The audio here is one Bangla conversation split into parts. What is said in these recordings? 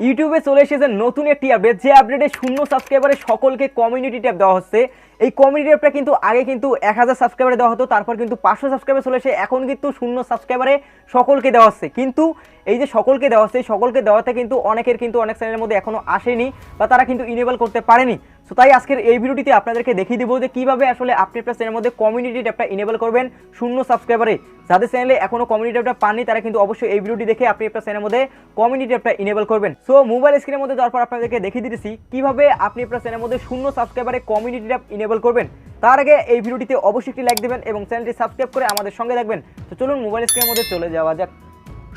ইউটিউবে চলে এসেছে নতুন একটি আপডেট, যে আপডেটে 0 সাবস্ক্রাইবারে সকলকে কমিউনিটি ট্যাব দেওয়া হচ্ছে। এই কমিউনিটি ট্যাবটা কিন্তু আগে কিন্তু 1000 সাবস্ক্রাইবারে দেওয়া হতো, তারপর কিন্তু 500 সাবস্ক্রাইবার চলে এসে এখন কিন্তু 0 সাবস্ক্রাইবারে সকলকে দেওয়া হচ্ছে। কিন্তু এই যে সকলকে দেওয়া হচ্ছে, সকলকে দেওয়াতে কিন্তু অনেকের কিন্তু অনেক চ্যানেলের মধ্যে এখনও আসেনি বা তারা কিন্তু ইনেবল করতে পারেনি। সো তাই আজকের এই ভিডিওটিতে আপনাদেরকে দেখিয়ে দিব যে কীভাবে আসলে আপনি আপনার চ্যানেলের মধ্যে কমিউনিটি ট্যাবটা ইনেবল করবেন 0 সাবস্ক্রাইবারে। যাদের চ্যানেলে এখনও কমিউনিটি ট্যাবটা পাননি তারা কিন্তু অবশ্যই এই ভিডিওটি দেখে আপনি আপনার চ্যানেলের মধ্যে কমিউনিটি ট্যাবটা ইনেবল করবেন। সো মোবাইল স্ক্রিনের মধ্যে যাওয়ার পর আপনাদেরকে দেখিয়ে দিতেছি কীভাবে আপনি আপনার চ্যানেলের মধ্যে 0 সাবস্ক্রাইবারে কমিউনিটি ট্যাব ইনেবল করবেন। তার আগে এই ভিডিওটিতে অবশ্যই একটি লাইক দেবেন এবং চ্যানেলটি সাবস্ক্রাইব করে আমাদের সঙ্গে থাকবেন। তো চলুন মোবাইল স্ক্রিনের মধ্যে চলে যাওয়া যাক।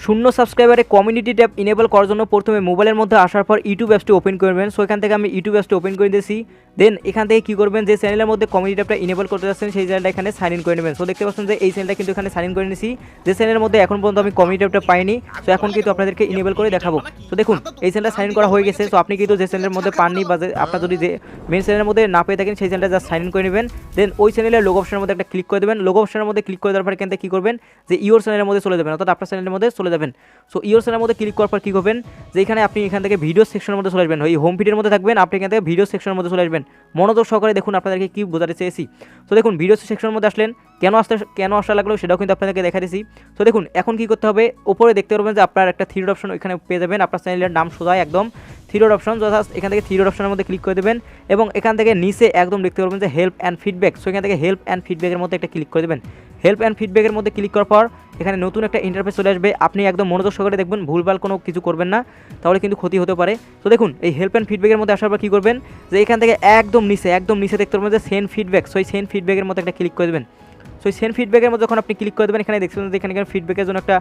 0 সাবস্ক্রাইবারে কমিউনিটি ট্যাব ইনেবল করার জন্য প্রথমে মোবাইলের মধ্যে আসার পর ইউটিউব অ্যাপসটি ওপেন করবেন। সো এখান থেকে আমি ইউটিউব অ্যাপসটি ওপেন করে দিয়েছি। দেন এখান থেকে কী করবেন, যে চ্যানেলের মধ্যে কমিউনিটি ট্যাবটা ইনেবল করতে যাচ্ছেন সেই চ্যানেলটা এখানে সাইন ইন করে নেবেন। সো দেখতে পাচ্ছেন যে এই চ্যানেলটা কিন্তু এখানে সাইন ইন করে নিয়েছি, যে চ্যানেলের মধ্যে এখন পর্যন্ত আমি কমিউনিটি ট্যাবটা পাইনি। সো এখন কিন্তু আপনাদেরকে ইনেবল করে দেখাবো। তো দেখুন এই চ্যানেলটা সাইন ইন করা হয়ে গেছে। সো আপনি কিন্তু যে চ্যানেলের মধ্যে পাননি বা আপনার যদি যে মেন চ্যানেলের মধ্যে না পেয়ে থাকেন সেই চ্যানেলটা জাস্ট সাইন ইন করে নেবেন। দেন ওই চ্যানেলের লোগো অপশনের মধ্যে একটা ক্লিক করে দেবেন। লোগো অপশনের মধ্যে ক্লিক করে দেওয়ার পর এখান থেকে কী করবেন, যে ইওর চ্যানেলের মধ্যে চলে যাবেন, অর্থাৎ আপনার চ্যানেলের মধ্যে চলে যাবেন। সো ইওর চ্যানেলের মধ্যে ক্লিক করার পর কী করবেন, যে এখানে আপনি এখান থেকে ভিডিও সেকশনের মধ্যে চলে আসবেন। ওই হোম ফিডের মধ্যে থাকবেন, আপনি এখান থেকে ভিডিও সেকশনের মধ্যে চলে আসবেন। মনোযোগ সহকারে দেখুন আপনাদেরকে কী বোঝাতে চেয়েছি। তো দেখুন ভিডিও সেকশনের মধ্যে আসলেন, কেন আসা লাগলো সেটাও কিন্তু আপনাদেরকে দেখা দিয়েছি। তো দেখুন এখন কী করতে হবে, ওপরে দেখতে পারবেন যে আপনার একটা থ্রি ডট অপশন এখানে পেয়ে যাবেন। আপনার চ্যানেলের নাম সোজা একদম থ্রি ডট অপশন, এখান থেকে থ্রি ডট অপশনের মধ্যে ক্লিক করে দেবেন এবং এখান থেকে নিচে একদম দেখতে পারবেন যে হেল্প অ্যান্ড ফিডব্যাক। সো এখান থেকে হেল্প অ্যান্ড ফিডব্যাকের মধ্যে একটা ক্লিক করে দেবেন। হেল্প অ্যান্ড ফিডব্যাকের মধ্যে ক্লিক করার পর এখানে নতুন একটা ইন্টারফেস চলে আসবে। আপনি একদম মনোযোগ সহকারে দেখবেন, ভুলভাল কোনো কিছু করবেন না, তাহলে কিন্তু ক্ষতি হতে পারে। তো দেখুন এই হেল্প অ্যান্ড ফিডব্যাকের মধ্যে আসার পর কী করবেন, যে এখান থেকে একদম নিচে দেখতে পারবেন যে সেন্ড ফিডব্যাক। সো এই সেন্ড ফিডব্যাকের মধ্যে একটা ক্লিক করে দেবেন। সো এই সেন্ড ফিডব্যাকের মধ্যে যখন আপনি ক্লিক করে দেবেন, এখানে দেখছেন যে এখানে ফিডব্যাকের জন্য একটা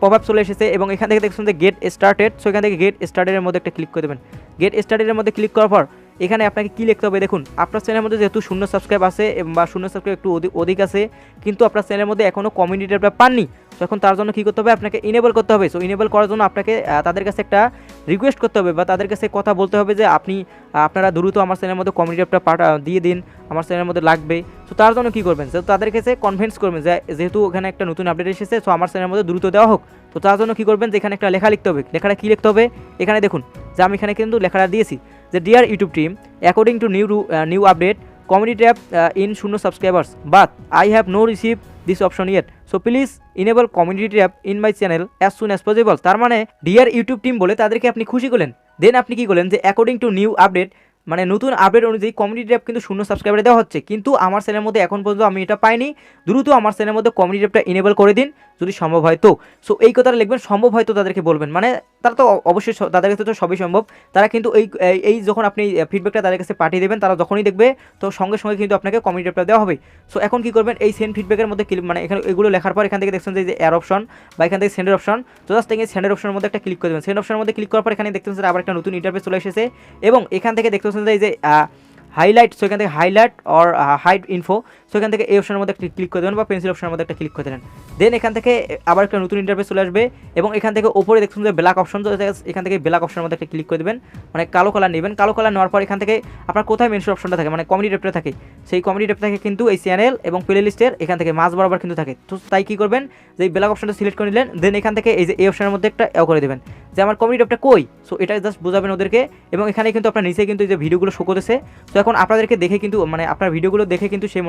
পপ আপ চলে এসেছে এবং এখান থেকে দেখছেন যে গেট স্টার্টেড। সো এখান থেকে গেট স্টার্টেডের মধ্যে একটা ক্লিক করে দেবেন। গেট স্টার্টেডের মধ্যে ক্লিক করার পর এখানে আপনাকে কী লিখতে হবে, দেখুন আপনার চ্যানেলের মধ্যে যেহেতু 0 সাবস্ক্রাইব আছে বা 0 সাবস্ক্রাইব একটু অধিক আছে, কিন্তু আপনার চ্যানেলের মধ্যে এখনও কমিউনিটি ট্যাবটা পাননি। তো এখন তার জন্য কী করতে হবে, আপনাকে ইনেবল করতে হবে। সো ইনেবল করার জন্য আপনাকে তাদের কাছে একটা রিকোয়েস্ট করতে হবে বা তাদের কাছে কথা বলতে হবে যে আপনারা দ্রুত আমার চ্যানেলের মধ্যে কমিউনিটি ট্যাবটা দিয়ে দিন, আমার চ্যানেলের মধ্যে লাগবে। তো তার জন্য কী করবেন, যে তাদের কাছে কনভিন্স করবেন যে যেহেতু ওখানে একটা নতুন আপডেট এসেছে, সো আমার চ্যানেলের মধ্যে দ্রুত দেওয়া হোক। তো তার জন্য কী করবেন, যে এখানে একটা লেখা লিখতে হবে। লেখাটা কী লিখতে হবে, এখানে দেখুন যে আমি এখানে কিন্তু লেখাটা দিয়েছি যে dear YouTube team, according to new update community tab in 0 subscribers but I have no receive this option yet, so please enable community tab in my channel as soon as possible. তার মানে ডিয়ার ইউটিউব টিম বলে তাদেরকে আপনি খুশি করলেন। দেন আপনি কী করলেন, যে অ্যাকর্ডিং টু নিউ আপডেট নতুন আপডেট অনুযায়ী কমিউনিটি ট্যাব কিন্তু 0 সাবস্ক্রাইবারে দেওয়া হচ্ছে, কিন্তু আমার চ্যানেলের মধ্যে এখন পর্যন্ত আমি এটা পাইনি। দ্রুত আমার চ্যানেলের মধ্যে কমিউনিটি ট্যাবটা ইনেবল করে দিন যদি সম্ভব হয় তো। সো এই কথাটা লিখবেন, সম্ভব হয়তো তাদেরকে বলবেন, তারা তো অবশ্যই তাদের কাছে তো সবই সম্ভব। তারা কিন্তু এই যখন আপনি ফিডব্যাকটা তাদের কাছে পাঠিয়ে দেবেন, তারা যখনই দেখবে তো সঙ্গে সঙ্গে কিন্তু আপনাকে কমিউনিটি ট্যাবটা দেওয়া হবে। সো এখন কী করবেন, এই সেন্ড ফিডব্যাকের মধ্যে এখানে এগুলো লেখার পর এখান থেকে দেখছেন যে এয়ার অপশন বা এখান থেকে সেন্ডের অপশন। তো জাস্ট এই সেন্ডের অপশনের মধ্যে একটা ক্লিক করে দেবেন। সেন্ড অপশনের মধ্যে ক্লিক করার পর এখানে দেখতে পাচ্ছেন আবার একটা নতুন ইন্টারফেস চলে এসেছে এবং এখান থেকে দেখতে পাচ্ছেন যে হাইলাইট। সো এখান থেকে highlight or hide info. So এখান থেকে এই অপশনের মধ্যে একটা ক্লিক করে দেবেন বা পেন্সিল অপশনের মধ্যে একটা ক্লিক করে দেবেন। দেন এখান থেকে আবার একটা নতুন ইন্টারফেস চলে আসবে এবং এখান থেকে ওপরে দেখছেন যে ব্ল্যাক অপশন। তো এখান থেকে ব্ল্যাক অপশনের মধ্যে একটা ক্লিক করে দেবেন, কালো কালার নেবেন। কালো কালার নেওয়ার পর এখান থেকে আপনার কোথায় মেনশন অপশনটা থাকে, কমিউনিটি ট্যাবটা থাকে, সেই কমিউনিটি ট্যাব থাকে কিন্তু এই চ্যানেল এবং প্লে লিস্টের এখান থেকে মাঝ বরাবর কিন্তু থাকে। তো তাই কী করবেন, যে এই ব্ল্যাক অপশনটা সিলেক্ট করে নিলেন। দেন এখান থেকে এই যে এই অপশনের মধ্যে একটা করে দেবেন যে আমার কমিউনিটি ট্যাবটা কই। সো এটা জাস্ট বোঝাবেন ওদেরকে এবং এখানে কিন্তু আপনার নিচে কিন্তু এই যে ভিডিওগুলো শো করতেছে। তো এখন আপনাদেরকে দেখে কিন্তু আপনার ভিডিওগুলো দেখে কিন্তু সে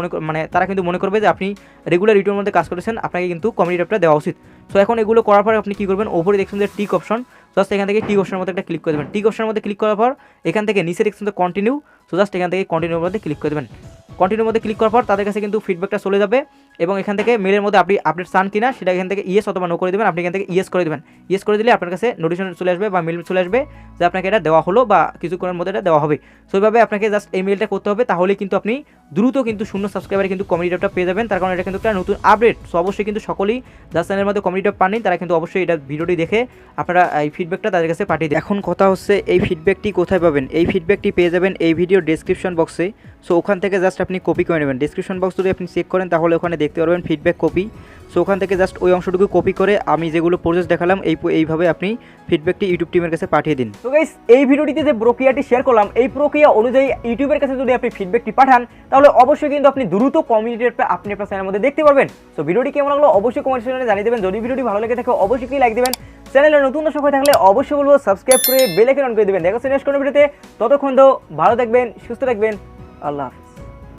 তারা কিন্তু মনে করবে যে আপনি রেগুলার ইউটিউবের মধ্যে কাজ করেছেন, আপনাকে কিন্তু কমিউনিটি ট্যাবটা দেওয়া উচিত। সো এখন এগুলো করার পর আপনি কী করবেন, ওপরে দেখছেন যে টিক অপশন। জাস্ট এখান থেকে টিক অপশনের মধ্যে একটা ক্লিক করে দেবেন। টিক অপশনের মধ্যে ক্লিক করার পর এখান থেকে নিচে দেখছেন যে কন্টিনিউ। সো জাস্ট এখান থেকে কন্টিনিউর মধ্যে ক্লিক করে দেবেন। কন্টিনিউর মধ্যে ক্লিক করার পর তাদের কাছে কিন্তু ফিডব্যাকটা চলে যাবে এবং এখান থেকে মেলের মধ্যে আপনি আপডেট চান কিনা সেটা এখান থেকে ইয়েস অথবা নো করে দেবেন। আপনি এখান থেকে ইয়েস করে দেবেন। ইয়েস করে দিলে আপনার কাছে নোটিফিকেশন চলে আসবে বা মেল চলে আসবে যে আপনাকে এটা দেওয়া হলো বা কিছুক্ষণের মধ্যে এটা দেওয়া হবে। সো এইভাবে আপনাকে জাস্ট এই মেলটা করতে হবে, তাহলেই কিন্তু আপনি দ্রুত কিন্তু 0 সাবস্ক্রাইবারে কিন্তু কমিউনিটি ট্যাবটা পেয়ে যাবেন। তার কারণ এটা কিন্তু একটা নতুন আপডেট। সো অবশ্যই কিন্তু সকলেই যার চ্যানেলের মধ্যে কমিউনিটি ট্যাব পাননি তারা কিন্তু অবশ্যই এটা ভিডিওটি দেখে আপনারা এই ফিডব্যাকটা তাদের কাছে পাঠিয়ে দেন। এখন কথা হচ্ছে এই ফিডব্যাকটি কোথায় পাবেন। এই ফিডব্যাকটি পেয়ে যাবেন এই ভিডিওর ডেসক্রিপশন বক্সে। সো ওখান থেকে জাস্ট আপনি কপি করে নেবেন। ডেসক্রিপশন বক্স যদি আপনি চেক করেন তাহলে ওখানে দেখতে পারবেন ফিডব্যাক কপি। সো ওখান থেকে জাস্ট ওই অংশটুকু কপি করে আমি যেগুলো প্রসেস দেখালাম এইভাবে আপনি ফিডব্যাকটি ইউটিউব টিমের কাছে পাঠিয়ে দিন। তো গাইস এই ভিডিওটিতে যে প্রক্রিয়াটি শেয়ার করলাম এই প্রক্রিয়া অনুযায়ী ইউটিউবের কাছে যদি আপনি ফিডব্যাকটি পাঠান তাহলে অবশ্যই কিন্তু আপনি দ্রুত কমিউনিটি ট্যাবটা আপনি আপনার চ্যানেলের মধ্যে দেখতে পারবেন। সো ভিডিওটি কেমন লাগলো অবশ্যই কমেন্ট সেকশনে জানিয়ে দেবেন। যদি ভিডিওটি ভালো লেগে থাকে অবশ্যই লাইক দিবেন। চ্যানেলে নতুন দর্শক হয়ে থাকলে অবশ্যই বলবো সাবস্ক্রাইব করে বেল আইকন অন করে দিবেন। দেখা হচ্ছে নেক্সট কোনো ভিডিওতে। ততক্ষণ তো ভালো থাকবেন, সুস্থ থাকবেন। আল্লাহ।